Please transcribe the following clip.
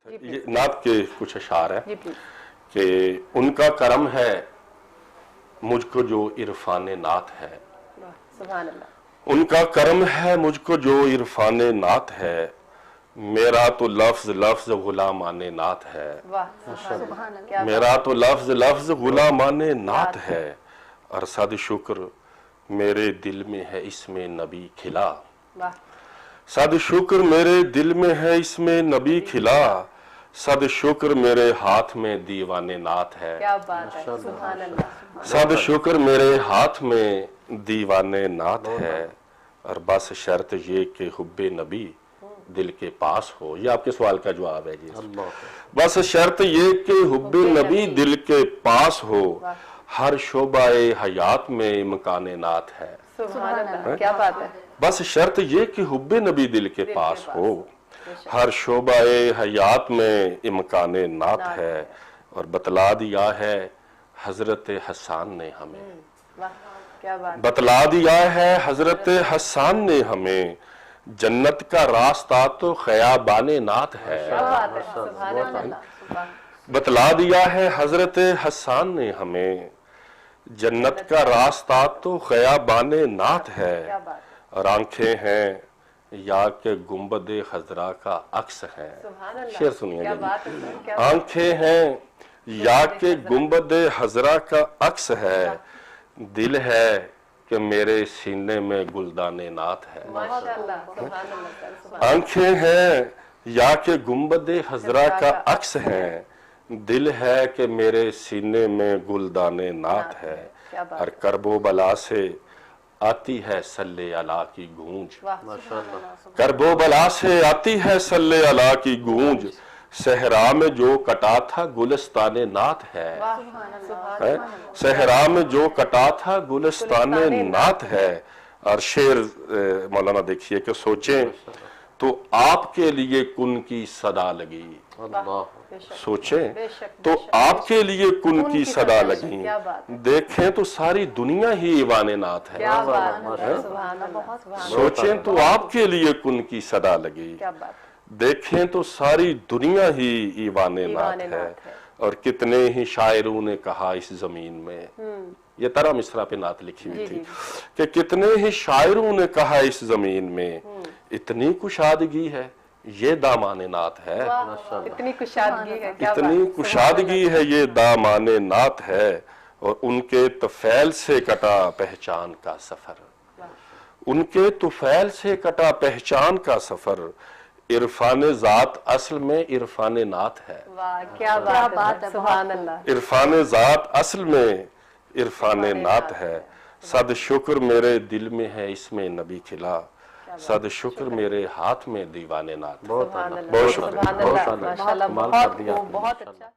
ये नात के कुछ अशार है कि उनका करम है मुझको जो इरफान नात है, सुभान अल्लाह। उनका करम है मुझको जो इरफान नात है, मेरा तो लफ्ज लफ्ज गुलामाने नात है। मेरा तो लफ्ज लफ्ज गुलामाने नात है, और सद शुक्र मेरे दिल में है इसमें नबी खिला। सद शुक्र मेरे दिल में है इसमें नबी खिला, सद शुक्र मेरे हाथ में दीवाने नात है। क्या बात है, सुभान अल्लाह। सद शुक्र मेरे हाथ में दीवाने नात है, और बस शर्त ये कि हुब्बे नबी दिल के पास हो। ये आपके सवाल का जवाब है जी। बस शर्त ये कि हुब्बे नबी दिल के पास हो, हर शोबाए हयात में मकाने नात है। सुभान अल्लाह, क्या बात है। बस शर्त ये कि हुब्बे नबी दिल के पास हो, हर शोबाए हयात में इमकाने नात है। और बतला दिया है हजरत हसन ने हमें, क्या बात। बतला दिया है हजरत हसन ने हमें, जन्नत का रास्ता तो खयाबाने नात है। सुभान अल्लाह। बतला दिया है हजरत हसन ने हमें, जन्नत का रास्ता तो खयाबाने नात है। और आंखें हैं या के गुंबदे खजरा का अक्स है। शेर सुनिएगा जी। आंखें हैं या के गुंबदे हजरा का अक्स है, दिल है कि मेरे सीने में गुलदाने नात है। आंखें हैं या के गुंबदे हजरा का अक्स है, दिल है कि मेरे सीने में गुलदाने नात है। और करबो बला से आती है सल्ले अला की गूंज, करबो बला से आती है सल्ले अला की गूंज, सहरा में जो कटा था गुलिस्ताने नात है। सहरा में जो कटा था गुलिस्ताने नात है। और शेर मौलाना देखिए कि सोचें तो आपके लिए कुन की सदा लगी, सोचें तो आपके लिए कुन की सदा लगी, देखें तो सारी दुनिया ही ईवाने नात है। सोचें तो आपके लिए कुन की सदा लगी, देखें तो सारी दुनिया ही ईवाने नात है। और कितने ही शायरों ने कहा इस जमीन में, ये तरह मिसरा पे नात लिखी हुई थी कि कितने ही शायरों ने कहा इस जमीन में, इतनी कुशादगी है ये दामाने नात है। इतनी कुशादगी है, इतनी कुशादगी है ये दामाने नात है। और उनके तुफैल से कटा पहचान का सफर, उनके तुफैल से कटा पहचान का सफर, इरफान जात असल में इरफान नात है। वाह, क्या बात है, सुभान अल्लाह। इरफान जात असल में इरफान नात है, सद शुक्र मेरे दिल में है इसमें नबी खिला, सद शुक्र मेरे हाथ में दीवाने नात। बहुत शुक्रिया, बहुत अच्छा।